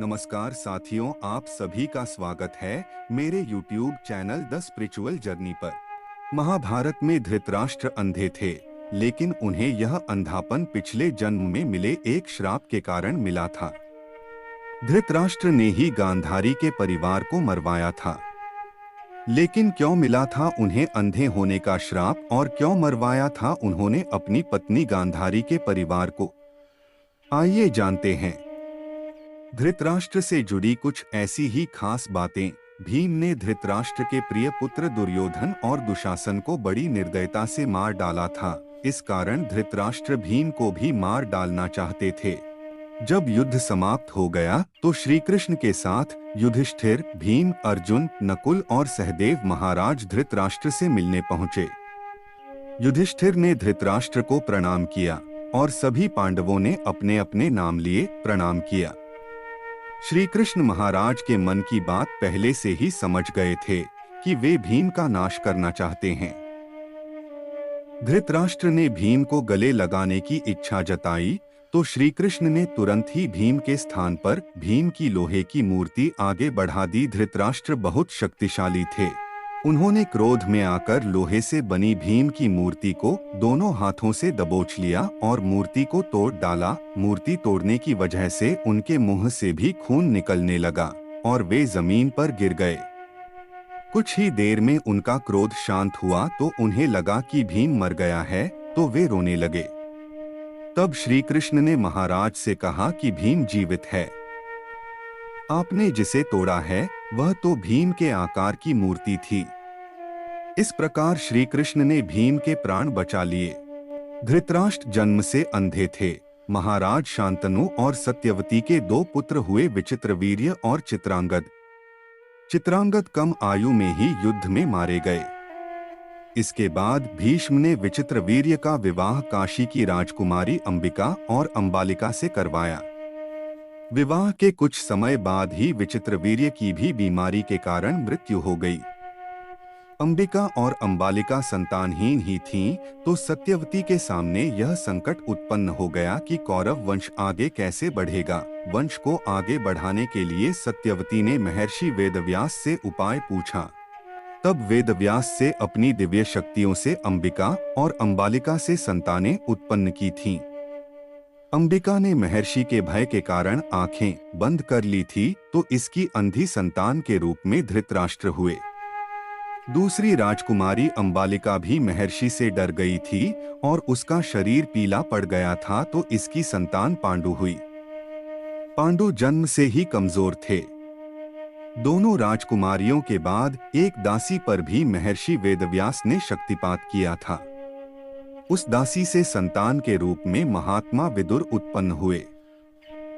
नमस्कार साथियों, आप सभी का स्वागत है मेरे YouTube channel the spiritual journey पर। महाभारत में धृतराष्ट्र अंधे थे, लेकिन उन्हें यह अंधापन पिछले जन्म में मिले एक श्राप के कारण मिला था। धृतराष्ट्र ने ही गांधारी के परिवार को मरवाया था। लेकिन क्यों मिला था उन्हें अंधे होने का श्राप और क्यों मरवाया था उन्होंने अपनी पत्नी गांधारी के परिवार को? आइए जानते हैं। धृतराष्ट्र से जुड़ी कुछ ऐसी ही खास बातें। भीम ने धृतराष्ट्र के प्रिय पुत्र दुर्योधन और दुशासन को बड़ी निर्दयता से मार डाला था। इस कारण धृतराष्ट्र भीम को भी मार डालना चाहते थे। जब युद्ध समाप्त हो गया तो श्री कृष्ण के साथ युधिष्ठिर, भीम, अर्जुन, नकुल और सहदेव महाराज धृतराष्ट्र से मिलने पहुंचे। युधिष्ठिर ने धृतराष्ट्र को प्रणाम किया और सभी पांडवों ने अपने अपने नाम लिए प्रणाम किया। श्री कृष्ण महाराज के मन की बात पहले से ही समझ गए थे कि वे भीम का नाश करना चाहते हैं। धृतराष्ट्र ने भीम को गले लगाने की इच्छा जताई तो श्री कृष्ण ने तुरंत ही भीम के स्थान पर भीम की लोहे की मूर्ति आगे बढ़ा दी। धृतराष्ट्र बहुत शक्तिशाली थे। उन्होंने क्रोध में आकर लोहे से बनी भीम की मूर्ति को दोनों हाथों से दबोच लिया और मूर्ति को तोड़ डाला। मूर्ति तोड़ने की वजह से उनके मुंह से भी खून निकलने लगा और वे जमीन पर गिर गए। कुछ ही देर में उनका क्रोध शांत हुआ तो उन्हें लगा कि भीम मर गया है, तो वे रोने लगे। तब श्री कृष्ण ने महाराज से कहा कि भीम जीवित है। आपने जिसे तोड़ा है वह तो भीम के आकार की मूर्ति थी। इस प्रकार श्री कृष्ण ने भीम के प्राण बचा लिए। धृतराष्ट्र जन्म से अंधे थे। महाराज शांतनु और सत्यवती के दो पुत्र हुए, विचित्रवीर्य और चित्रांगद। चित्रांगद कम आयु में ही युद्ध में मारे गए। इसके बाद भीष्म ने विचित्रवीर्य का विवाह काशी की राजकुमारी अंबिका और अंबालिका से करवाया। विवाह के कुछ समय बाद ही विचित्रवीर्य की भी बीमारी के कारण मृत्यु हो गई। अंबिका और अंबालिका संतानहीन ही थीं, तो सत्यवती के सामने यह संकट उत्पन्न हो गया कि कौरव वंश आगे कैसे बढ़ेगा। वंश को आगे बढ़ाने के लिए सत्यवती ने महर्षि वेदव्यास से उपाय पूछा। तब वेदव्यास से अपनी दिव्य शक्तियों से अंबिका और अंबालिका से संतानें उत्पन्न की थीं। अंबिका ने महर्षि के भय के कारण आंखें बंद कर ली थी, तो इसकी अंधी संतान के रूप में धृतराष्ट्र हुए। दूसरी राजकुमारी अंबालिका भी महर्षि से डर गई थी और उसका शरीर पीला पड़ गया था, तो इसकी संतान पांडु हुई। पांडु जन्म से ही कमजोर थे। दोनों राजकुमारियों के बाद एक दासी पर भी महर्षि वेदव्यास ने शक्तिपात किया था। उस दासी से संतान के रूप में महात्मा विदुर उत्पन्न हुए।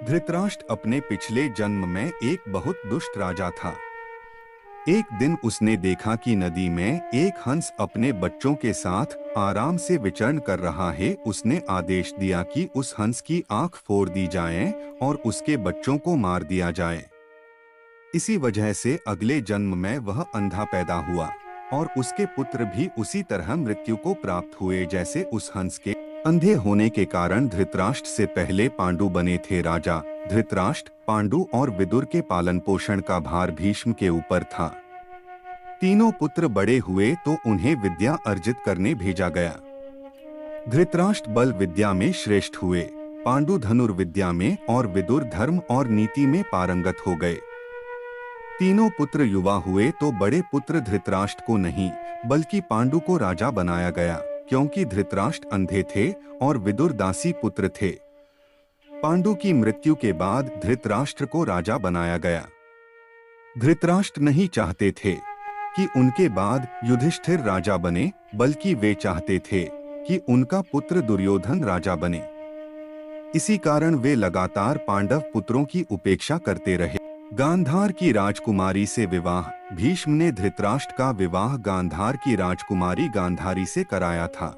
धृतराष्ट्र अपने पिछले जन्म में एक बहुत दुष्ट राजा था। एक दिन उसने देखा कि नदी में एक हंस अपने बच्चों के साथ आराम से विचरण कर रहा है। उसने आदेश दिया कि उस हंस की आंख फोड़ दी जाए और उसके बच्चों को मार दिया जाए। इसी वजह से अगले जन्म में वह अंधा पैदा हुआ और उसके पुत्र भी उसी तरह मृत्यु को प्राप्त हुए जैसे उस हंस के। अंधे होने के कारण धृतराष्ट्र से पहले पांडु बने थे राजा। धृतराष्ट्र, पांडु और विदुर के पालन पोषण का भार भीष्म के ऊपर था। तीनों पुत्र बड़े हुए तो उन्हें विद्या अर्जित करने भेजा गया। धृतराष्ट्र बल विद्या में श्रेष्ठ हुए, पांडु धनुर्विद्या में और विदुर धर्म और नीति में पारंगत हो गए। तीनों पुत्र युवा हुए तो बड़े पुत्र धृतराष्ट्र को नहीं बल्कि पांडु को राजा बनाया गया, क्योंकि धृतराष्ट्र अंधे थे और विदुर दासी पुत्र थे। पांडु की मृत्यु के बाद धृतराष्ट्र को राजा बनाया गया। धृतराष्ट्र नहीं चाहते थे कि उनके बाद युधिष्ठिर राजा बने, बल्कि वे चाहते थे कि उनका पुत्र दुर्योधन राजा बने। इसी कारण वे लगातार पांडव पुत्रों की उपेक्षा करते रहे। गांधार की राजकुमारी से विवाह। भीष्म ने धृतराष्ट्र का विवाह गांधार की राजकुमारी गांधारी से कराया था।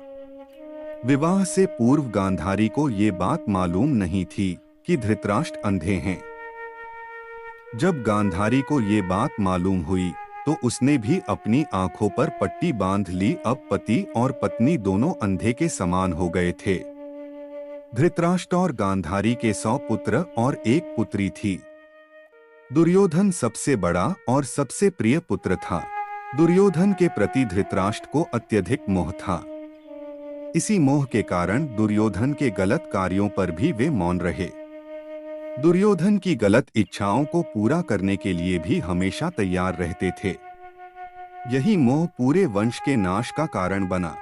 विवाह से पूर्व गांधारी को ये बात मालूम नहीं थी कि धृतराष्ट्र अंधे हैं। जब गांधारी को ये बात मालूम हुई तो उसने भी अपनी आंखों पर पट्टी बांध ली। अब पति और पत्नी दोनों अंधे के समान हो गए थे। धृतराष्ट्र और गांधारी के 100 पुत्र और एक पुत्री थी। दुर्योधन सबसे बड़ा और सबसे प्रिय पुत्र था। दुर्योधन के प्रति धृतराष्ट्र को अत्यधिक मोह था। इसी मोह के कारण दुर्योधन के गलत कार्यों पर भी वे मौन रहे। दुर्योधन की गलत इच्छाओं को पूरा करने के लिए भी हमेशा तैयार रहते थे। यही मोह पूरे वंश के नाश का कारण बना।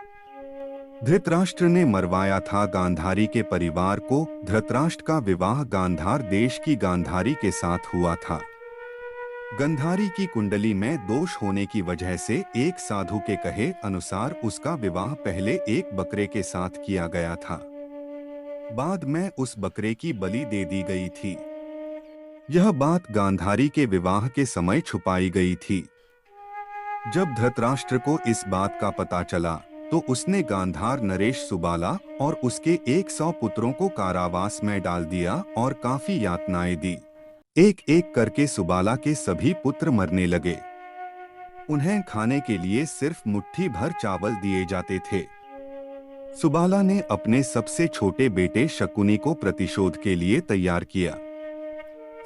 धृतराष्ट्र ने मरवाया था गांधारी के परिवार को। धृतराष्ट्र का विवाह गांधार देश की गांधारी के साथ हुआ था। गांधारी की कुंडली में दोष होने की वजह से एक साधु के कहे अनुसार उसका विवाह पहले एक बकरे के साथ किया गया था। बाद में उस बकरे की बलि दे दी गई थी। यह बात गांधारी के विवाह के समय छुपाई गई थी। जब धृतराष्ट्र को इस बात का पता चला तो उसने गांधार नरेश सुबाला और उसके 100 पुत्रों को कारावास में डाल दिया और काफी यातनाएं दी। एक एक करके सुबाला के सभी पुत्र मरने लगे। उन्हें खाने के लिए सिर्फ मुट्ठी भर चावल दिए जाते थे। सुबाला ने अपने सबसे छोटे बेटे शकुनी को प्रतिशोध के लिए तैयार किया।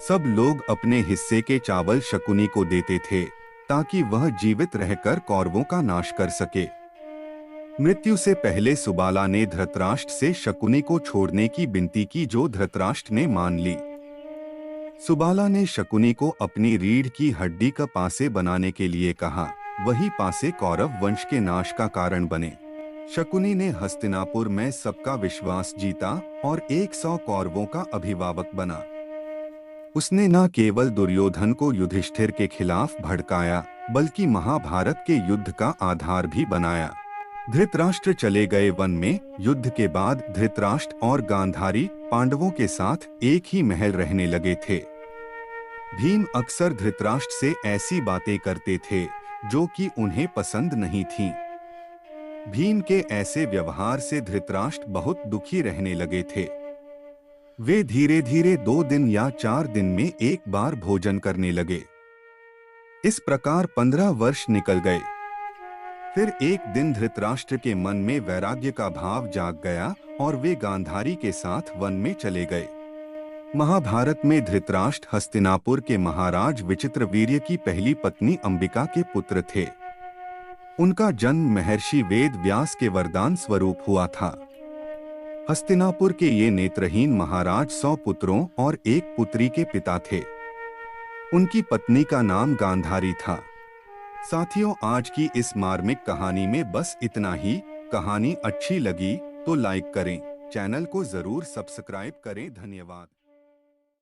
सब लोग अपने हिस्से के चावल शकुनी को देते थे ताकि वह जीवित रहकर कौरवों का नाश कर सके। मृत्यु से पहले सुबाला ने धृतराष्ट्र से शकुनी को छोड़ने की विनती की, जो धृतराष्ट्र ने मान ली। सुबाला ने शकुनी को अपनी रीढ़ की हड्डी का पासे बनाने के लिए कहा। वही पासे कौरव वंश के नाश का कारण बने। शकुनी ने हस्तिनापुर में सबका विश्वास जीता और 100 कौरवों का अभिभावक बना। उसने न केवल दुर्योधन को युधिष्ठिर के खिलाफ भड़काया बल्कि महाभारत के युद्ध का आधार भी बनाया। धृतराष्ट्र चले गए वन में। युद्ध के बाद धृतराष्ट्र और गांधारी पांडवों के साथ एक ही महल रहने लगे थे। भीम अक्सर धृतराष्ट्र से ऐसी बातें करते थे जो कि उन्हें पसंद नहीं थीं। भीम के ऐसे व्यवहार से धृतराष्ट्र बहुत दुखी रहने लगे थे। वे धीरे धीरे 2 दिन या 4 दिन में एक बार भोजन करने लगे। इस प्रकार 15 वर्ष निकल गए। फिर एक दिन धृतराष्ट्र के मन में वैराग्य का भाव जाग गया और वे गांधारी के साथ वन में चले गए। महाभारत में धृतराष्ट्र हस्तिनापुर के महाराज विचित्रवीर्य की पहली पत्नी अंबिका के पुत्र थे। उनका जन्म महर्षि वेद व्यास के वरदान स्वरूप हुआ था। हस्तिनापुर के ये नेत्रहीन महाराज 100 पुत्रों और एक पुत्री के पिता थे। उनकी पत्नी का नाम गांधारी था। साथियों, आज की इस मार्मिक कहानी में बस इतना ही। कहानी अच्छी लगी तो लाइक करें, चैनल को जरूर सब्सक्राइब करें। धन्यवाद।